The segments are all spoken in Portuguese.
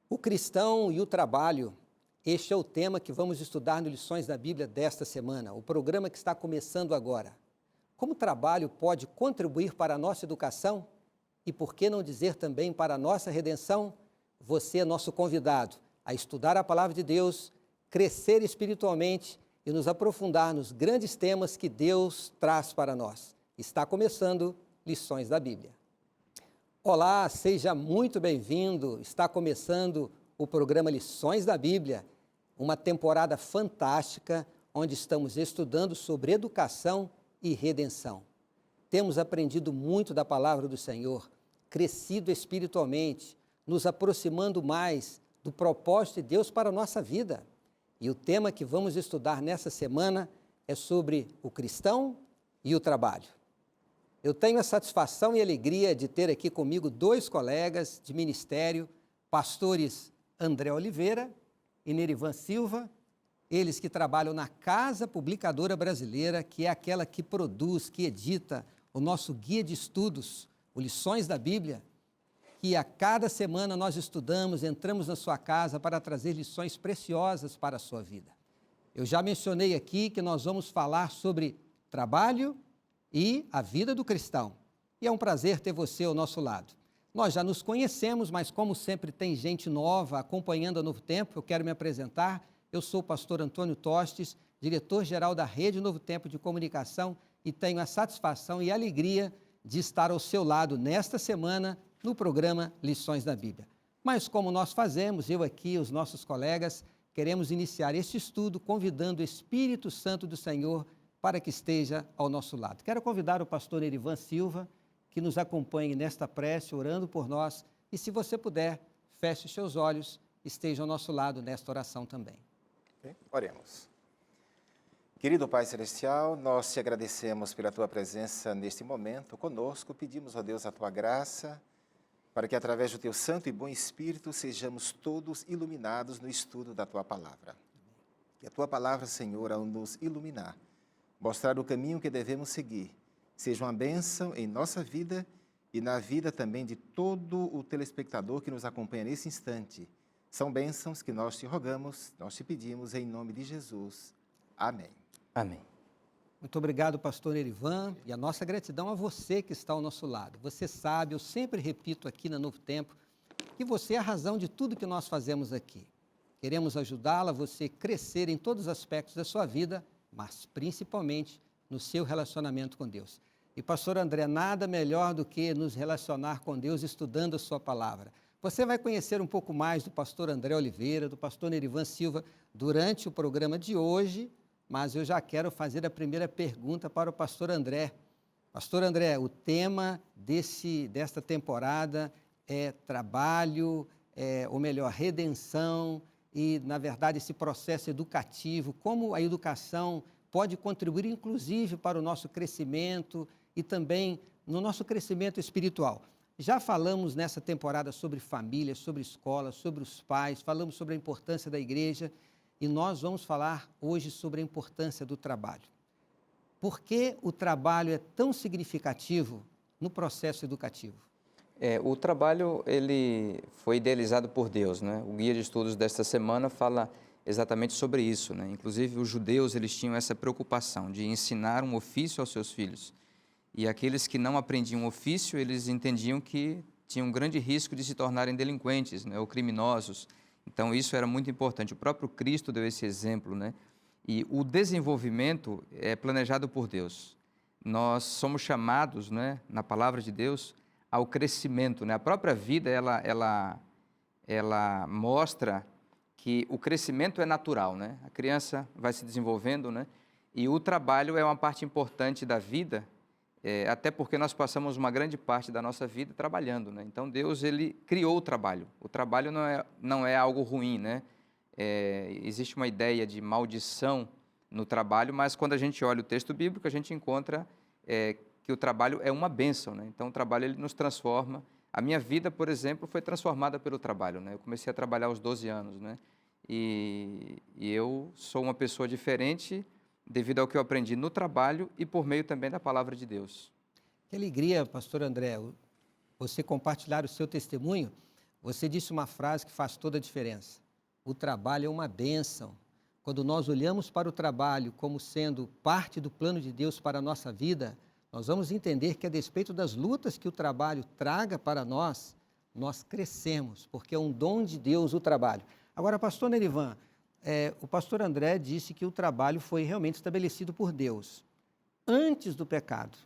O cristão e o trabalho, este é o tema que vamos estudar no Lições da Bíblia desta semana, o programa que está começando agora. Como o trabalho pode contribuir para a nossa educação e, por que não dizer também, para a nossa redenção? Você é nosso convidado a estudar a Palavra de Deus, crescer espiritualmente e nos aprofundar nos grandes temas que Deus traz para nós. Está começando Lições da Bíblia. Olá, seja muito bem-vindo. Está começando o programa Lições da Bíblia, uma temporada fantástica onde estamos estudando sobre educação e redenção. Temos aprendido muito da palavra do Senhor, crescido espiritualmente, nos aproximando mais do propósito de Deus para a nossa vida. E o tema que vamos estudar nessa semana é sobre o cristão e o trabalho. Eu tenho a satisfação e alegria de ter aqui comigo dois colegas de ministério, pastores André Oliveira e Nerivan Silva, eles que trabalham na Casa Publicadora Brasileira, que é aquela que produz, que edita o nosso guia de estudos, o Lições da Bíblia, que a cada semana nós estudamos, entramos na sua casa para trazer lições preciosas para a sua vida. Eu já mencionei aqui que nós vamos falar sobre trabalho e a vida do cristão. E é um prazer ter você ao nosso lado. Nós já nos conhecemos, mas como sempre tem gente nova acompanhando a Novo Tempo, eu quero me apresentar. Eu sou o pastor Antônio Tostes, diretor-geral da Rede Novo Tempo de Comunicação, e tenho a satisfação e a alegria de estar ao seu lado nesta semana no programa Lições da Bíblia. Mas como nós fazemos, eu aqui, os nossos colegas, queremos iniciar este estudo convidando o Espírito Santo do Senhor para que esteja ao nosso lado. Quero convidar o pastor Nerivan Silva, que nos acompanhe nesta prece, orando por nós, e se você puder, feche seus olhos, esteja ao nosso lado nesta oração também. Okay. Oremos. Querido Pai Celestial, nós te agradecemos pela Tua presença neste momento conosco, pedimos, ó Deus, a Tua graça, para que através do Teu Santo e Bom Espírito sejamos todos iluminados no estudo da Tua Palavra. Que a Tua Palavra, Senhor, ao nos iluminar, mostrar o caminho que devemos seguir, seja uma bênção em nossa vida e na vida também de todo o telespectador que nos acompanha nesse instante. São bênçãos que nós te rogamos, nós te pedimos em nome de Jesus. Amém. Amém. Muito obrigado, pastor Nerivan, e a nossa gratidão a você que está ao nosso lado. Você sabe, eu sempre repito aqui na Novo Tempo, que você é a razão de tudo que nós fazemos aqui. Queremos ajudá-la a você crescer em todos os aspectos da sua vida, mas principalmente no seu relacionamento com Deus. E, pastor André, nada melhor do que nos relacionar com Deus estudando a sua palavra. Você vai conhecer um pouco mais do pastor André Oliveira, do pastor Nerivan Silva, durante o programa de hoje, mas eu já quero fazer a primeira pergunta para o pastor André. Pastor André, o tema desta temporada é trabalho, ou melhor, redenção e, na verdade, esse processo educativo, como a educação pode contribuir, inclusive, para o nosso crescimento e também no nosso crescimento espiritual. Já falamos nessa temporada sobre família, sobre escola, sobre os pais, falamos sobre a importância da igreja e nós vamos falar hoje sobre a importância do trabalho. Por que o trabalho é tão significativo no processo educativo? O trabalho ele foi idealizado por Deus, né? O guia de estudos desta semana fala exatamente sobre isso, né? Inclusive os judeus eles tinham essa preocupação de ensinar um ofício aos seus filhos. E aqueles que não aprendiam ofício, eles entendiam que tinham um grande risco de se tornarem delinquentes, né, ou criminosos. Então, isso era muito importante. O próprio Cristo deu esse exemplo, né? E o desenvolvimento é planejado por Deus. Nós somos chamados, né, na palavra de Deus, ao crescimento, né? A própria vida, ela mostra que o crescimento é natural, né? A criança vai se desenvolvendo, né? E o trabalho é uma parte importante da vida, até porque nós passamos uma grande parte da nossa vida trabalhando, né? Então, Deus, ele criou o trabalho. O trabalho não é algo ruim, né? Existe uma ideia de maldição no trabalho, mas quando a gente olha o texto bíblico, a gente encontra que o trabalho é uma bênção, né? Então, o trabalho, ele nos transforma. A minha vida, por exemplo, foi transformada pelo trabalho, né? Eu comecei a trabalhar aos 12 anos, né? E eu sou uma pessoa diferente devido ao que eu aprendi no trabalho e por meio também da palavra de Deus. Que alegria, pastor André, você compartilhar o seu testemunho, Você disse uma frase que faz toda a diferença. O trabalho é uma bênção. Quando nós olhamos para o trabalho como sendo parte do plano de Deus para a nossa vida, nós vamos entender que, a despeito das lutas que o trabalho traga para nós, nós crescemos, porque é um dom de Deus o trabalho. Agora, pastor Nerivan, o pastor André disse que o trabalho foi realmente estabelecido por Deus antes do pecado,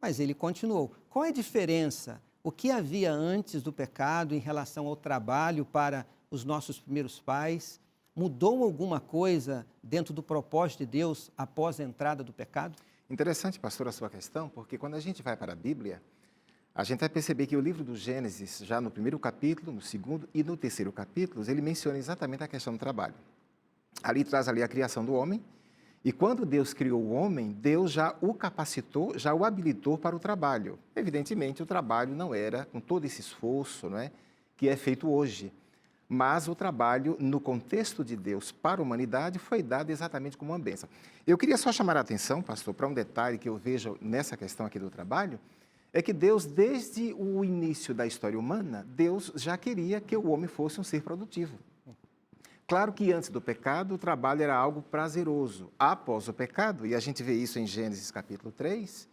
mas ele continuou. Qual é a diferença? O que havia antes do pecado em relação ao trabalho para os nossos primeiros pais? Mudou alguma coisa dentro do propósito de Deus após a entrada do pecado? Interessante, pastor, a sua questão, porque quando a gente vai para a Bíblia, a gente vai perceber que o livro do Gênesis, já no primeiro capítulo, no segundo e no terceiro capítulos, ele menciona exatamente a questão do trabalho. Ali traz ali a criação do homem, e quando Deus criou o homem, Deus já o capacitou, já o habilitou para o trabalho. Evidentemente, o trabalho não era com todo esse esforço, não é, que é feito hoje. Mas o trabalho, no contexto de Deus para a humanidade, foi dado exatamente como uma bênção. Eu queria só chamar a atenção, pastor, para um detalhe que eu vejo nessa questão aqui do trabalho, é que Deus, desde o início da história humana, Deus já queria que o homem fosse um ser produtivo. Claro que antes do pecado, o trabalho era algo prazeroso. Após o pecado, e a gente vê isso em Gênesis capítulo 3,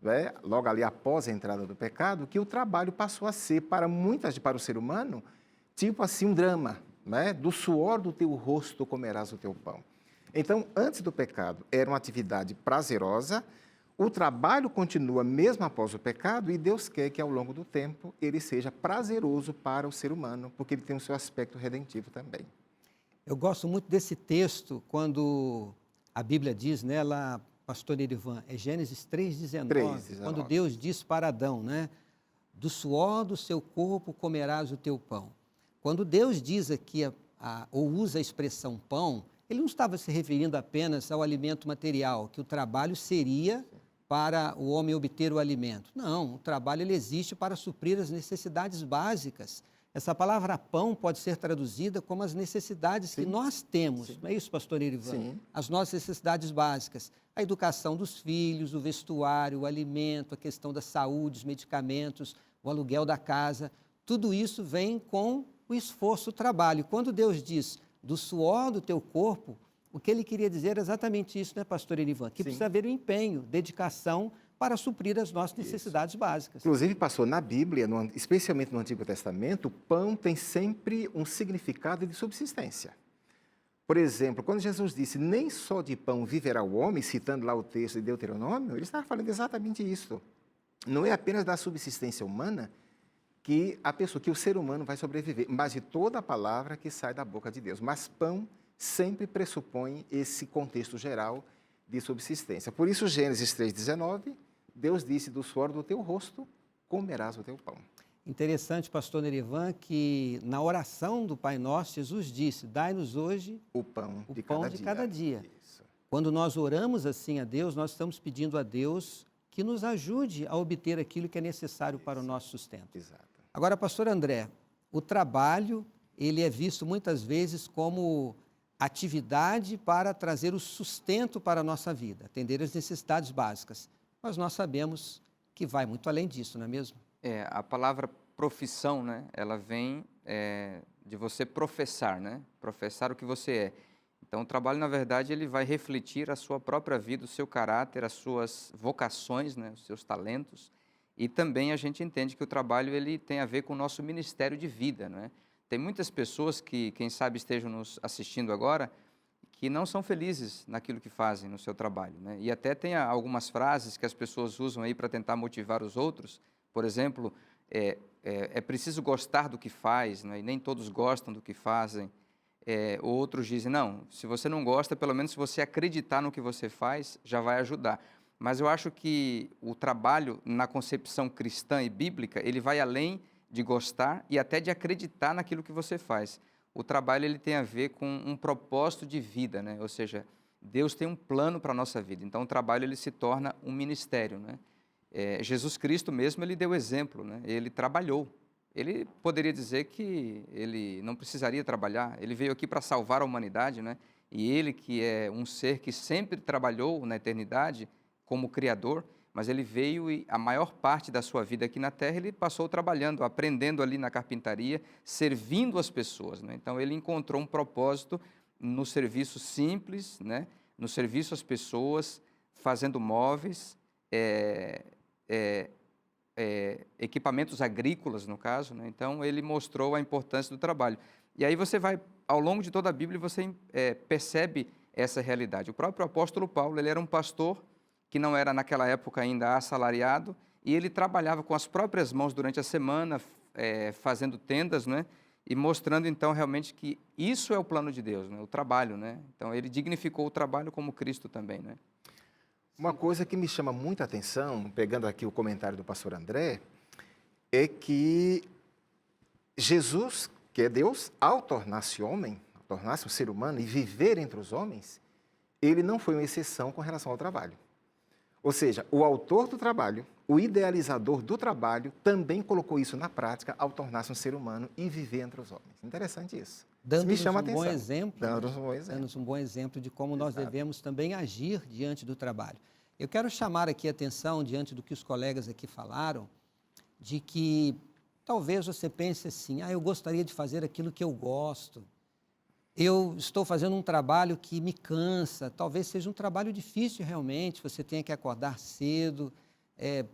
né, logo ali após a entrada do pecado, que o trabalho passou a ser, para o ser humano, tipo assim, um drama, né? Do suor do teu rosto comerás o teu pão. Então, antes do pecado, era uma atividade prazerosa, o trabalho continua mesmo após o pecado e Deus quer que, ao longo do tempo, ele seja prazeroso para o ser humano, porque ele tem o seu aspecto redentivo também. Eu gosto muito desse texto, quando a Bíblia diz, né, lá, pastor Nerivan, é Gênesis 3,19, quando Deus diz para Adão, né, do suor do seu corpo comerás o teu pão. Quando Deus diz aqui, ou usa a expressão pão, ele não estava se referindo apenas ao alimento material, que o trabalho seria para o homem obter o alimento. Não, o trabalho ele existe para suprir as necessidades básicas. Essa palavra pão pode ser traduzida como as necessidades Sim. que nós temos, Sim. não é isso, pastor Irivan? Sim. As nossas necessidades básicas, a educação dos filhos, o vestuário, o alimento, a questão da saúde, os medicamentos, o aluguel da casa, tudo isso vem com o esforço, o trabalho. Quando Deus diz do suor do teu corpo, o que ele queria dizer é exatamente isso, né, pastor Irivan? Que Sim. precisa haver um empenho, dedicação para suprir as nossas necessidades básicas. Inclusive, passou na Bíblia, especialmente no Antigo Testamento, o pão tem sempre um significado de subsistência. Por exemplo, quando Jesus disse, nem só de pão viverá o homem, citando lá o texto de Deuteronômio, ele estava falando exatamente isso. Não é apenas da subsistência humana que o ser humano vai sobreviver, mas de toda a palavra que sai da boca de Deus. Mas pão sempre pressupõe esse contexto geral de subsistência. Por isso, Gênesis 3,19, Deus disse, do suor do teu rosto comerás o teu pão. Interessante, pastor Nerivan, que na oração do Pai Nosso, Jesus disse, dai-nos hoje o pão de cada dia. Isso. Quando nós oramos assim a Deus, nós estamos pedindo a Deus que nos ajude a obter aquilo que é necessário para o nosso sustento. Exato. Agora, pastor André, o trabalho, ele é visto muitas vezes como atividade para trazer o sustento para a nossa vida, atender as necessidades básicas. Mas nós sabemos que vai muito além disso, não é mesmo? A palavra profissão, né, ela vem de você professar, né? Professar o que você é. Então, o trabalho, na verdade, ele vai refletir a sua própria vida, o seu caráter, as suas vocações, né, os seus talentos. E também a gente entende que o trabalho ele tem a ver com o nosso ministério de vida, não é? Tem muitas pessoas que, quem sabe, estejam nos assistindo agora, que não são felizes naquilo que fazem no seu trabalho, né? E até tem algumas frases que as pessoas usam aí para tentar motivar os outros. Por exemplo, é preciso gostar do que faz, né? E nem todos gostam do que fazem. Outros dizem, não, se você não gosta, pelo menos se você acreditar no que você faz, já vai ajudar. Mas eu acho que o trabalho, na concepção cristã e bíblica, ele vai além de gostar e até de acreditar naquilo que você faz. O trabalho ele tem a ver com um propósito de vida, né? Ou seja, Deus tem um plano para a nossa vida. Então, o trabalho ele se torna um ministério, né? Jesus Cristo mesmo, ele deu exemplo, né? Ele trabalhou. Ele poderia dizer que ele não precisaria trabalhar. Ele veio aqui para salvar a humanidade, né? E ele, que é um ser que sempre trabalhou na eternidade como Criador, mas ele veio e a maior parte da sua vida aqui na Terra ele passou trabalhando, aprendendo ali na carpintaria, servindo as pessoas, né? Então ele encontrou um propósito no serviço simples, né? No serviço às pessoas, fazendo móveis, equipamentos agrícolas, no caso, né? Então ele mostrou a importância do trabalho. E aí você vai, ao longo de toda a Bíblia, você percebe essa realidade. O próprio apóstolo Paulo, ele era um pastor que não era naquela época ainda assalariado, e ele trabalhava com as próprias mãos durante a semana, fazendo tendas, né? E mostrando então realmente que isso é o plano de Deus, né? O trabalho, né? Então ele dignificou o trabalho como Cristo também, né? Uma coisa que me chama muita atenção, pegando aqui o comentário do pastor André, é que Jesus, que é Deus, ao tornar-se homem, tornar-se um ser humano e viver entre os homens, ele não foi uma exceção com relação ao trabalho. Ou seja, o autor do trabalho, o idealizador do trabalho, também colocou isso na prática ao tornar-se um ser humano e viver entre os homens. Interessante isso. Dando-nos me chama um atenção. bom exemplo, Dando-nos um bom exemplo. dando-nos um bom exemplo de como nós Exato. devemos também agir diante do trabalho. Eu quero chamar aqui a atenção, diante do que os colegas aqui falaram, de que talvez você pense assim, eu gostaria de fazer aquilo que eu gosto, eu estou fazendo um trabalho que me cansa, talvez seja um trabalho difícil realmente, você tenha que acordar cedo,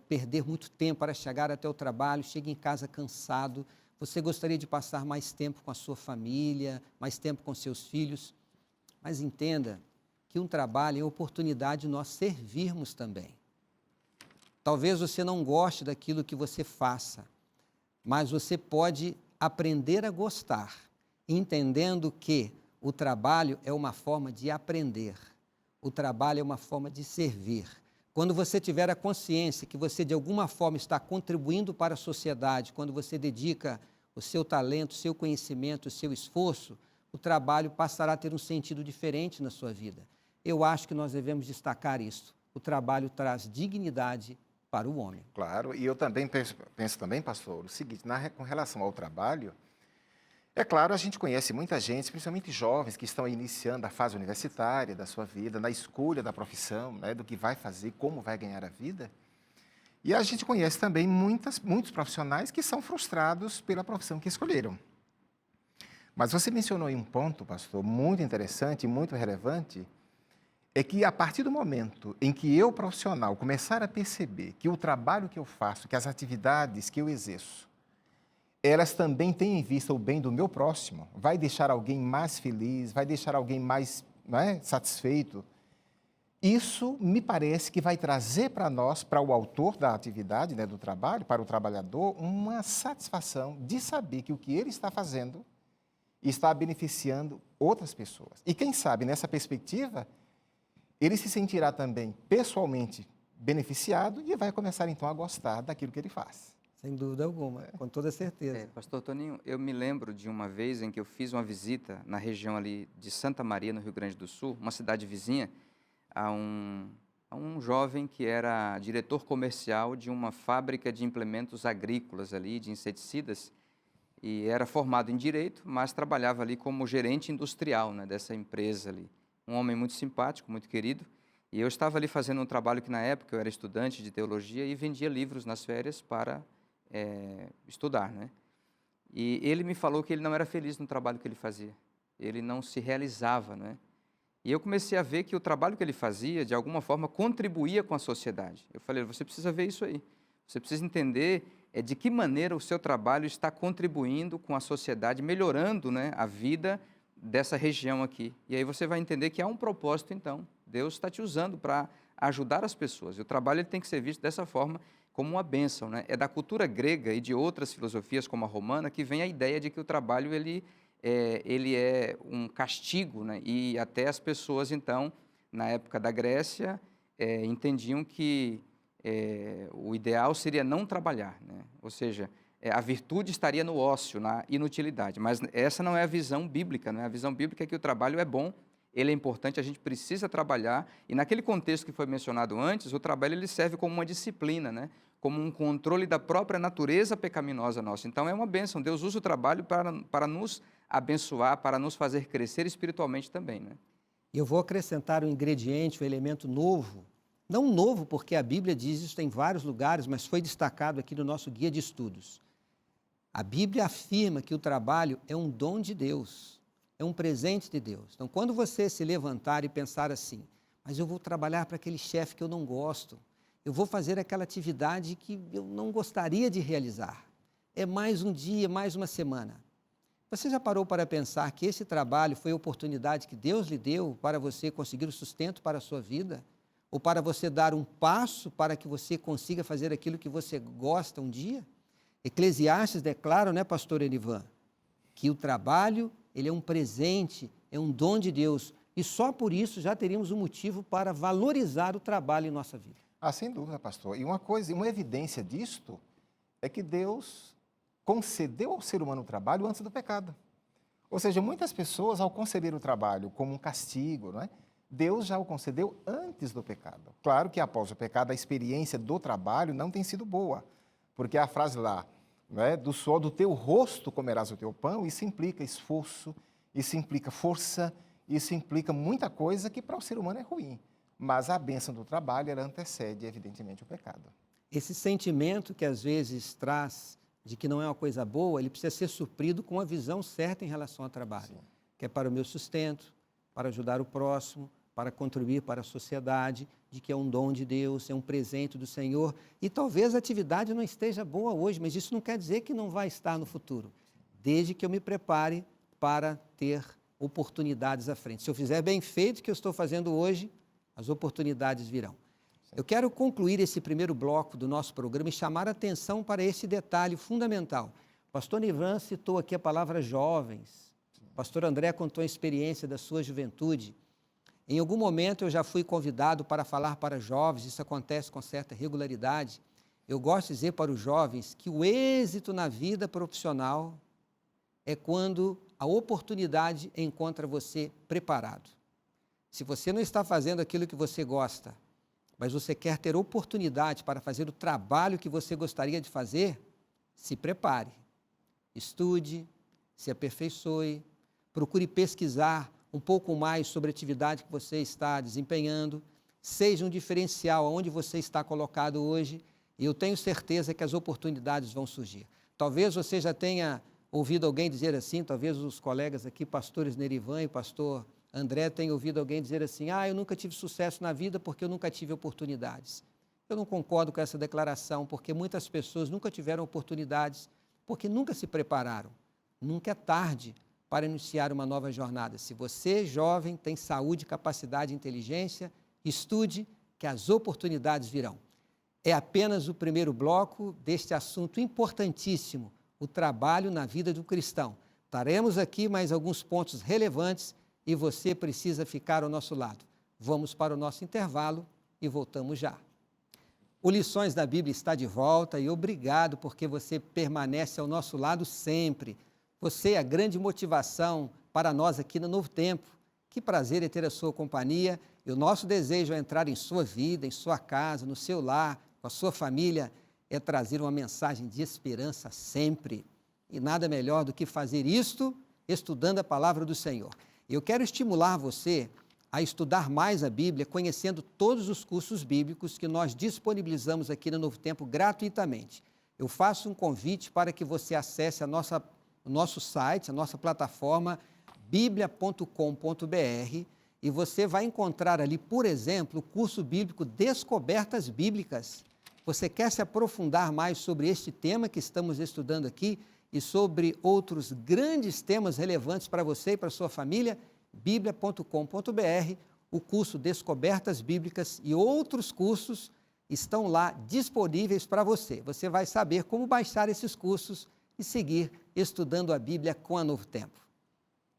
perder muito tempo para chegar até o trabalho, chega em casa cansado, você gostaria de passar mais tempo com a sua família, mais tempo com seus filhos, mas entenda que um trabalho é oportunidade de nós servirmos também. Talvez você não goste daquilo que você faça, mas você pode aprender a gostar, entendendo que o trabalho é uma forma de aprender, o trabalho é uma forma de servir. Quando você tiver a consciência que você de alguma forma está contribuindo para a sociedade, quando você dedica o seu talento, o seu conhecimento, o seu esforço, o trabalho passará a ter um sentido diferente na sua vida. Eu acho que nós devemos destacar isso. O trabalho traz dignidade para o homem. Claro, e eu também penso também, pastor, o seguinte, com relação ao trabalho, é claro, a gente conhece muita gente, principalmente jovens que estão iniciando a fase universitária da sua vida, na escolha da profissão, né, do que vai fazer, como vai ganhar a vida. E a gente conhece também muitos profissionais que são frustrados pela profissão que escolheram. Mas você mencionou aí um ponto, pastor, muito interessante, muito relevante, é que a partir do momento em que eu, profissional, começar a perceber que o trabalho que eu faço, que as atividades que eu exerço, elas também têm em vista o bem do meu próximo, vai deixar alguém mais feliz, vai deixar alguém mais satisfeito, isso me parece que vai trazer para nós, para o autor da atividade, do trabalho, para o trabalhador, uma satisfação de saber que o que ele está fazendo está beneficiando outras pessoas. E quem sabe, nessa perspectiva, ele se sentirá também pessoalmente beneficiado e vai começar então a gostar daquilo que ele faz. Sem dúvida alguma, com toda certeza. Pastor Toninho, eu me lembro de uma vez em que eu fiz uma visita na região ali de Santa Maria, no Rio Grande do Sul, uma cidade vizinha, a um jovem que era diretor comercial de uma fábrica de implementos agrícolas ali, de inseticidas, e era formado em Direito, mas trabalhava ali como gerente industrial, dessa empresa ali. Um homem muito simpático, muito querido, e eu estava ali fazendo um trabalho que na época eu era estudante de teologia e vendia livros nas férias para estudar, E ele me falou que ele não era feliz no trabalho que ele fazia, ele não se realizava, E eu comecei a ver que o trabalho que ele fazia, de alguma forma, contribuía com a sociedade. Eu falei, você precisa ver isso aí, você precisa entender de que maneira o seu trabalho está contribuindo com a sociedade, melhorando a vida dessa região aqui. E aí você vai entender que há um propósito, então. Deus está te usando para ajudar as pessoas. E o trabalho ele tem que ser visto dessa forma, como uma bênção. É da cultura grega e de outras filosofias, como a romana, que vem a ideia de que o trabalho ele é um castigo. E até as pessoas, então, na época da Grécia, entendiam que o ideal seria não trabalhar. Ou seja, a virtude estaria no ócio, na inutilidade. Mas essa não é a visão bíblica. A visão bíblica é que o trabalho é bom, ele é importante, a gente precisa trabalhar. E naquele contexto que foi mencionado antes, o trabalho ele serve como uma disciplina, como um controle da própria natureza pecaminosa nossa. Então é uma bênção. Deus usa o trabalho para nos abençoar, para nos fazer crescer espiritualmente também. Eu vou acrescentar um ingrediente, um elemento novo Não novo, porque a Bíblia diz isso em vários lugares, mas foi destacado aqui no nosso guia de estudos. A Bíblia afirma que o trabalho é um dom de Deus, é um presente de Deus. Então, quando você se levantar e pensar assim, mas eu vou trabalhar para aquele chefe que eu não gosto, eu vou fazer aquela atividade que eu não gostaria de realizar, é mais um dia, mais uma semana. Você já parou para pensar que esse trabalho foi a oportunidade que Deus lhe deu para você conseguir o sustento para a sua vida? Ou para você dar um passo para que você consiga fazer aquilo que você gosta um dia? Eclesiastes declara, né, pastor Elivan, que o trabalho, ele é um presente, é um dom de Deus, e só por isso já teríamos um motivo para valorizar o trabalho em nossa vida. Ah, sem dúvida, pastor. E uma evidência disto é que Deus concedeu ao ser humano o trabalho antes do pecado. Ou seja, muitas pessoas, ao conceber o trabalho como um castigo, não é? Deus já o concedeu antes do pecado. Claro que após o pecado, a experiência do trabalho não tem sido boa, porque a frase lá, não é? Do suor do teu rosto comerás o teu pão, isso implica esforço, isso implica força, isso implica muita coisa que para o ser humano é ruim. Mas a bênção do trabalho, ela antecede, evidentemente, o pecado. Esse sentimento que às vezes traz de que não é uma coisa boa, ele precisa ser suprido com uma visão certa em relação ao trabalho, Sim. que é para o meu sustento, para ajudar o próximo, para contribuir para a sociedade, de que é um dom de Deus, é um presente do Senhor. E talvez a atividade não esteja boa hoje, mas isso não quer dizer que não vai estar no futuro, desde que eu me prepare para ter oportunidades à frente. Se eu fizer bem feito o que eu estou fazendo hoje, as oportunidades virão. Eu quero concluir esse primeiro bloco do nosso programa e chamar a atenção para esse detalhe fundamental. O pastor Nivan citou aqui a palavra jovens. O pastor André contou a experiência da sua juventude. Em algum momento eu já fui convidado para falar para jovens, isso acontece com certa regularidade. Eu gosto de dizer para os jovens que o êxito na vida profissional é quando a oportunidade encontra você preparado. Se você não está fazendo aquilo que você gosta, mas você quer ter oportunidade para fazer o trabalho que você gostaria de fazer, se prepare, estude, se aperfeiçoe, procure pesquisar um pouco mais sobre a atividade que você está desempenhando, seja um diferencial aonde você está colocado hoje, e eu tenho certeza que as oportunidades vão surgir. Talvez você já tenha ouvido alguém dizer assim, talvez os colegas aqui, pastores Nerivan e pastor André, tenham ouvido alguém dizer assim, eu nunca tive sucesso na vida porque eu nunca tive oportunidades. Eu não concordo com essa declaração, porque muitas pessoas nunca tiveram oportunidades, porque nunca se prepararam. Nunca é tarde para iniciar uma nova jornada. Se você, jovem, tem saúde, capacidade e inteligência, estude, que as oportunidades virão. É apenas o primeiro bloco deste assunto importantíssimo, o trabalho na vida do cristão. Traremos aqui mais alguns pontos relevantes e você precisa ficar ao nosso lado. Vamos para o nosso intervalo e voltamos já. O Lições da Bíblia está de volta e obrigado porque você permanece ao nosso lado sempre. Você é a grande motivação para nós aqui no Novo Tempo. Que prazer é ter a sua companhia e o nosso desejo é entrar em sua vida, em sua casa, no seu lar, com a sua família, é trazer uma mensagem de esperança sempre. E nada melhor do que fazer isto estudando a palavra do Senhor. Eu quero estimular você a estudar mais a Bíblia, conhecendo todos os cursos bíblicos que nós disponibilizamos aqui no Novo Tempo gratuitamente. Eu faço um convite para que você acesse o nosso site, a nossa plataforma, biblia.com.br, e você vai encontrar ali, por exemplo, o curso bíblico Descobertas Bíblicas. Você quer se aprofundar mais sobre este tema que estamos estudando aqui e sobre outros grandes temas relevantes para você e para a sua família? biblia.com.br, o curso Descobertas Bíblicas e outros cursos estão lá disponíveis para você. Você vai saber como baixar esses cursos e seguir estudando a Bíblia com a Novo Tempo.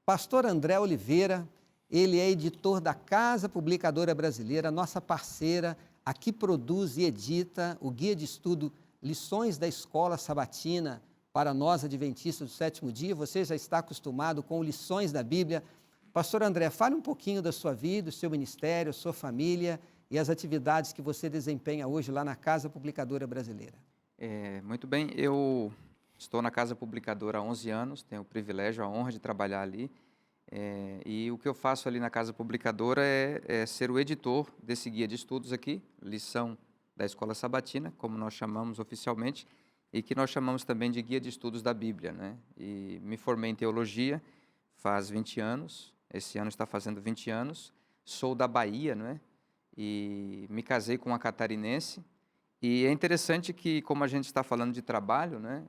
Pastor André Oliveira, ele é editor da Casa Publicadora Brasileira, nossa parceira, aqui produz e edita o guia de estudo Lições da Escola Sabatina para nós adventistas do sétimo dia. Você já está acostumado com Lições da Bíblia. Pastor André, fale um pouquinho da sua vida, do seu ministério, a sua família e as atividades que você desempenha hoje lá na Casa Publicadora Brasileira. Muito bem, eu estou na Casa Publicadora há 11 anos, tenho o privilégio, a honra de trabalhar ali. E o que eu faço ali na Casa Publicadora é ser o editor desse guia de estudos aqui, lição da Escola Sabatina, como nós chamamos oficialmente, e que nós chamamos também de guia de estudos da Bíblia, né? E me formei em teologia faz 20 anos, esse ano está fazendo 20 anos, sou da Bahia, não é? E me casei com uma catarinense, e é interessante que, como a gente está falando de trabalho, né?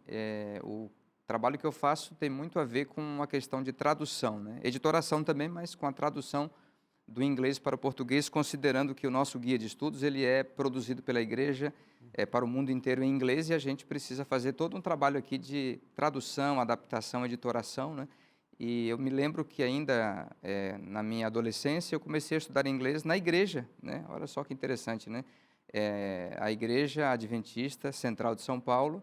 O trabalho que eu faço tem muito a ver com a questão de tradução, né? Editoração também, mas com a tradução do inglês para o português, considerando que o nosso guia de estudos ele é produzido pela igreja para o mundo inteiro em inglês, e a gente precisa fazer todo um trabalho aqui de tradução, adaptação, editoração, né? E eu me lembro que ainda na minha adolescência eu comecei a estudar inglês na igreja, né? Olha só que interessante, né? A Igreja Adventista Central de São Paulo,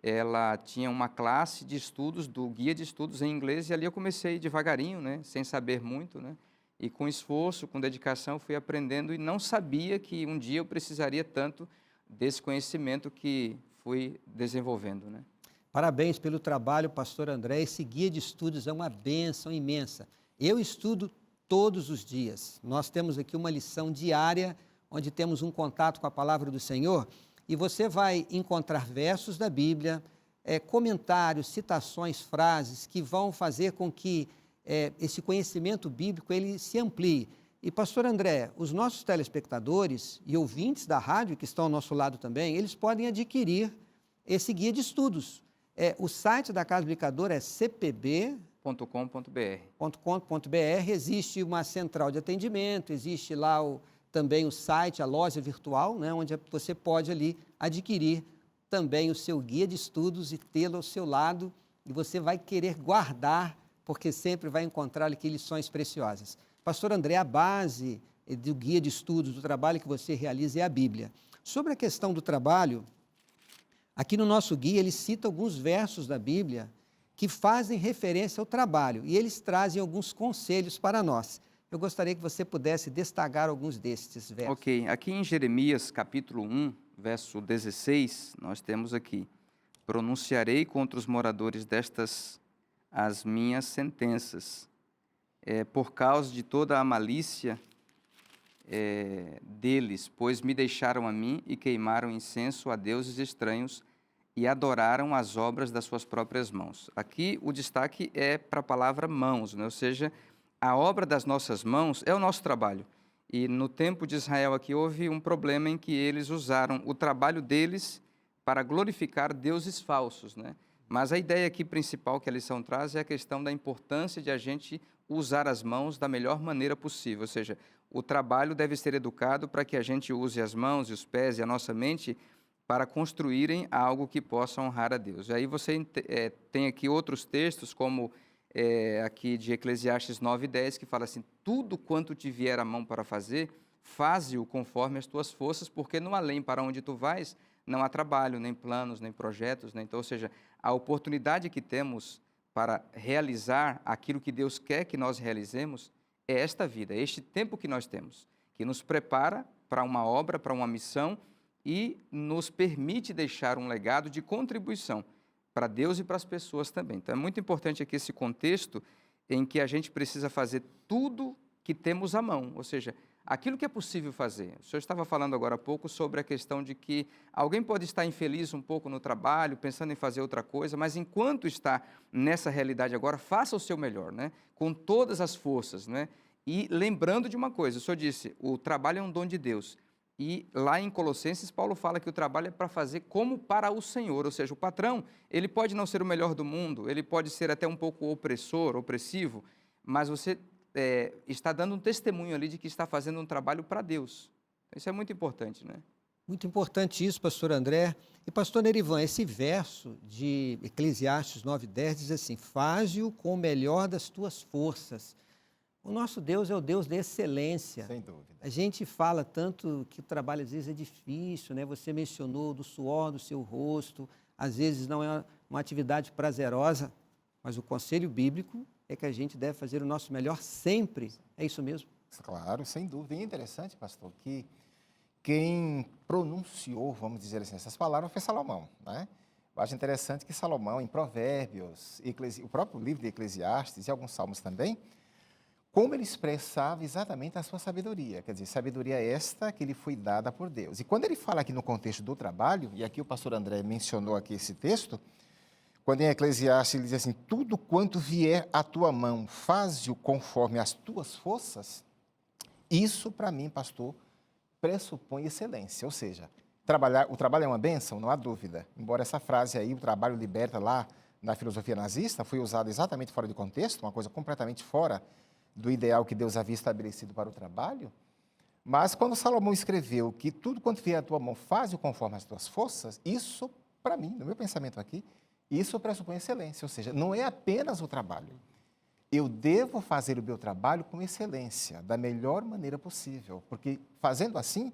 ela tinha uma classe de estudos, do guia de estudos em inglês, e ali eu comecei devagarinho, né? Sem saber muito, né? E com esforço, com dedicação, fui aprendendo, e não sabia que um dia eu precisaria tanto desse conhecimento que fui desenvolvendo, né? Parabéns pelo trabalho, pastor André. Esse guia de estudos é uma bênção imensa. Eu estudo todos os dias. Nós temos aqui uma lição diária, onde temos um contato com a palavra do Senhor, e você vai encontrar versos da Bíblia, comentários, citações, frases que vão fazer com que esse conhecimento bíblico ele se amplie. E, pastor André, os nossos telespectadores e ouvintes da rádio, que estão ao nosso lado também, eles podem adquirir esse guia de estudos. O site da Casa Publicadora é cpb.com.br. Existe uma central de atendimento, existe lá também o site, a loja virtual, né, onde você pode ali adquirir também o seu guia de estudos e tê-lo ao seu lado, e você vai querer guardar, porque sempre vai encontrar aqui lições preciosas. Pastor André, a base do guia de estudos, do trabalho que você realiza é a Bíblia. Sobre a questão do trabalho, aqui no nosso guia ele cita alguns versos da Bíblia que fazem referência ao trabalho, e eles trazem alguns conselhos para nós. Eu gostaria que você pudesse destacar alguns destes versos. Ok, aqui em Jeremias capítulo 1, verso 16, nós temos aqui: pronunciarei contra os moradores destas as minhas sentenças, por causa de toda a malícia deles, pois me deixaram a mim e queimaram incenso a deuses estranhos e adoraram as obras das suas próprias mãos. Aqui o destaque é para a palavra mãos, né? Ou seja, a obra das nossas mãos é o nosso trabalho. E no tempo de Israel aqui houve um problema em que eles usaram o trabalho deles para glorificar deuses falsos, né? Mas a ideia aqui principal que a lição traz é a questão da importância de a gente usar as mãos da melhor maneira possível. Ou seja, o trabalho deve ser educado para que a gente use as mãos e os pés e a nossa mente para construírem algo que possa honrar a Deus. E aí você tem aqui outros textos, como aqui de Eclesiastes 9:10, que fala assim: tudo quanto te vier a mão para fazer, faze-o conforme as tuas forças, porque no além para onde tu vais, não há trabalho, nem planos, nem projetos, né? Então, ou seja, a oportunidade que temos para realizar aquilo que Deus quer que nós realizemos é esta vida, é este tempo que nós temos, que nos prepara para uma obra, para uma missão, e nos permite deixar um legado de contribuição para Deus e para as pessoas também. Então, é muito importante aqui esse contexto em que a gente precisa fazer tudo que temos à mão, ou seja, aquilo que é possível fazer. O senhor estava falando agora há pouco sobre a questão de que alguém pode estar infeliz um pouco no trabalho, pensando em fazer outra coisa, mas enquanto está nessa realidade agora, faça o seu melhor, né? Com todas as forças, né? E lembrando de uma coisa, o senhor disse, o trabalho é um dom de Deus. E lá em Colossenses, Paulo fala que o trabalho é para fazer como para o Senhor, ou seja, o patrão, ele pode não ser o melhor do mundo, ele pode ser até um pouco opressor, opressivo, mas você está dando um testemunho ali de que está fazendo um trabalho para Deus. Isso é muito importante, né? Muito importante isso, pastor André. E pastor Nerivan, esse verso de Eclesiastes 9:10 diz assim: faze-o com o melhor das tuas forças. O nosso Deus é o Deus da excelência. Sem dúvida. A gente fala tanto que o trabalho às vezes é difícil, né? Você mencionou do suor do seu rosto, às vezes não é uma atividade prazerosa, mas o conselho bíblico é que a gente deve fazer o nosso melhor sempre. É isso mesmo? Claro, sem dúvida. E é interessante, pastor, que quem pronunciou, vamos dizer assim, essas palavras foi Salomão, né? Eu acho interessante que Salomão, em Provérbios, o próprio livro de Eclesiastes e alguns salmos também, como ele expressava exatamente a sua sabedoria. Quer dizer, sabedoria esta que lhe foi dada por Deus. E quando ele fala aqui no contexto do trabalho, e aqui o pastor André mencionou aqui esse texto, quando em Eclesiastes ele diz assim, tudo quanto vier à tua mão, faze-o conforme as tuas forças, isso para mim, pastor, pressupõe excelência. Ou seja, o trabalho é uma bênção, não há dúvida. Embora essa frase aí, o trabalho liberta lá na filosofia nazista, foi usada exatamente fora de contexto, uma coisa completamente fora do ideal que Deus havia estabelecido para o trabalho, mas quando Salomão escreveu que tudo quanto vier à tua mão, faze-o conforme as tuas forças, isso, para mim, no meu pensamento aqui, isso pressupõe excelência, ou seja, não é apenas o trabalho. Eu devo fazer o meu trabalho com excelência, da melhor maneira possível, porque fazendo assim,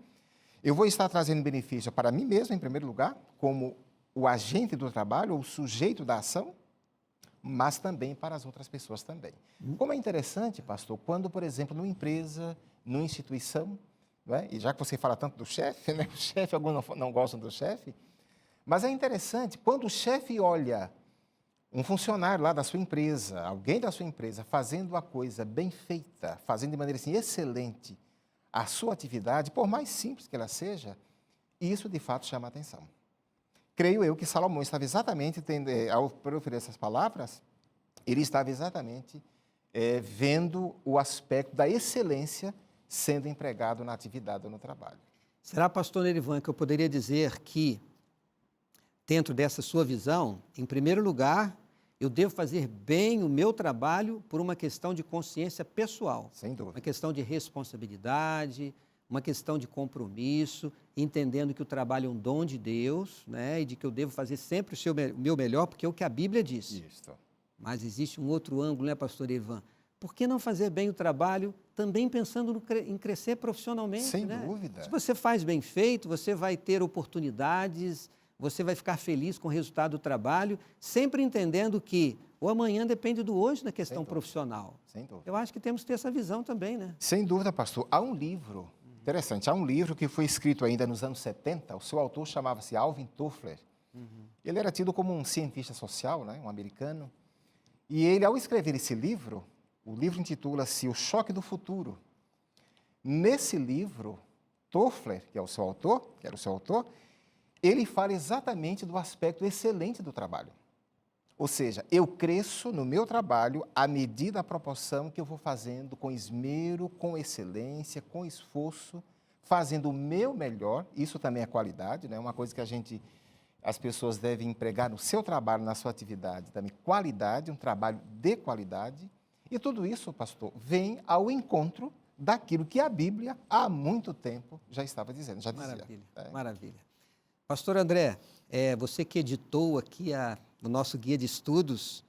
eu vou estar trazendo benefício para mim mesmo, em primeiro lugar, como o agente do trabalho, ou o sujeito da ação, mas também para as outras pessoas também. Como é interessante, pastor, quando, por exemplo, numa empresa, numa instituição, não é? E já que você fala tanto do chefe, né? O chefe, alguns não gostam do chefe, mas é interessante, quando o chefe olha um funcionário lá da sua empresa, alguém da sua empresa, fazendo a coisa bem feita, fazendo de maneira assim excelente a sua atividade, por mais simples que ela seja, isso de fato chama a atenção. Creio eu que Salomão estava exatamente, ao proferir essas palavras, ele estava exatamente vendo o aspecto da excelência sendo empregado na atividade ou no trabalho. Será, pastor Nerivan, que eu poderia dizer que, dentro dessa sua visão, em primeiro lugar, eu devo fazer bem o meu trabalho por uma questão de consciência pessoal. Sem dúvida. Uma questão de responsabilidade, uma questão de compromisso, entendendo que o trabalho é um dom de Deus, né, e de que eu devo fazer sempre o meu melhor, porque é o que a Bíblia diz. Isso. Mas existe um outro ângulo, né, pastor Ivan? Por que não fazer bem o trabalho também pensando em crescer profissionalmente? Sem né? dúvida. Se você faz bem feito, você vai ter oportunidades, você vai ficar feliz com o resultado do trabalho, sempre entendendo que o amanhã depende do hoje na questão profissional. Sem dúvida. Eu acho que temos que ter essa visão também, né? Sem dúvida, pastor. Há um livro interessante, há um livro que foi escrito ainda nos anos 70, o seu autor chamava-se Alvin Toffler. Ele era tido como um cientista social, né, um americano, e ele, ao escrever esse livro, o livro intitula-se O Choque do Futuro. Nesse livro, Toffler, que era o seu autor, ele fala exatamente do aspecto excelente do trabalho. Ou seja, eu cresço no meu trabalho à medida da proporção que eu vou fazendo com esmero, com excelência, com esforço, fazendo o meu melhor. Isso também é qualidade, né? Uma coisa que as pessoas devem empregar no seu trabalho, na sua atividade, também qualidade, um trabalho de qualidade. E tudo isso, pastor, vem ao encontro daquilo que a Bíblia há muito tempo já estava dizendo, já dizia. Maravilha, maravilha. Pastor André, você que editou aqui o nosso guia de estudos,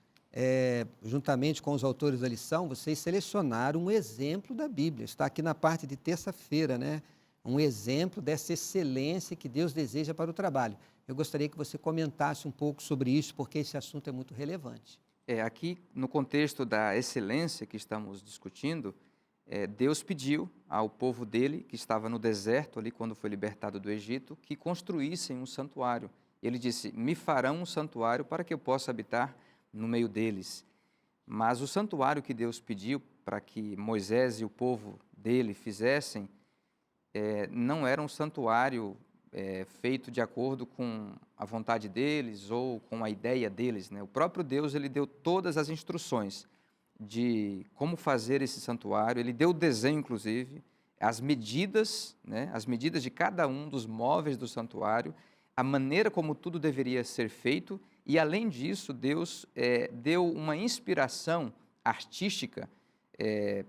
juntamente com os autores da lição, vocês selecionaram um exemplo da Bíblia. Está aqui na parte de terça-feira, né? Um exemplo dessa excelência que Deus deseja para o trabalho. Eu gostaria que você comentasse um pouco sobre isso, porque esse assunto é muito relevante. Aqui, no contexto da excelência que estamos discutindo, Deus pediu ao povo dele, que estava no deserto ali quando foi libertado do Egito, que construíssem um santuário. Ele disse, me farão um santuário para que eu possa habitar no meio deles. Mas o santuário que Deus pediu para que Moisés e o povo dele fizessem, não era um santuário feito de acordo com a vontade deles ou com a ideia deles, né? O próprio Deus, ele deu todas as instruções de como fazer esse santuário, ele deu o desenho, inclusive, as medidas, né? As medidas de cada um dos móveis do santuário, a maneira como tudo deveria ser feito, e além disso, Deus deu uma inspiração artística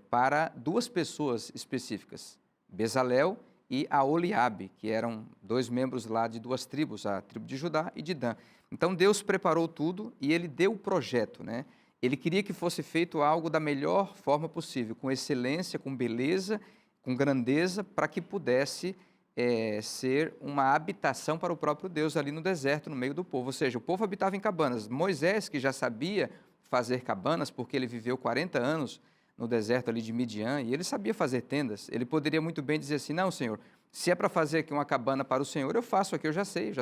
para duas pessoas específicas, Bezalel e Aholiabe, que eram dois membros lá de duas tribos, a tribo de Judá e de Dan. Então Deus preparou tudo e ele deu o projeto, né? Ele queria que fosse feito algo da melhor forma possível, com excelência, com beleza, com grandeza, para que pudesse ser uma habitação para o próprio Deus ali no deserto, no meio do povo. Ou seja, o povo habitava em cabanas. Moisés, que já sabia fazer cabanas, porque ele viveu 40 anos no deserto ali de Midian, e ele sabia fazer tendas. Ele poderia muito bem dizer assim, não, Senhor, se é para fazer aqui uma cabana para o Senhor, eu faço aqui, eu já sei,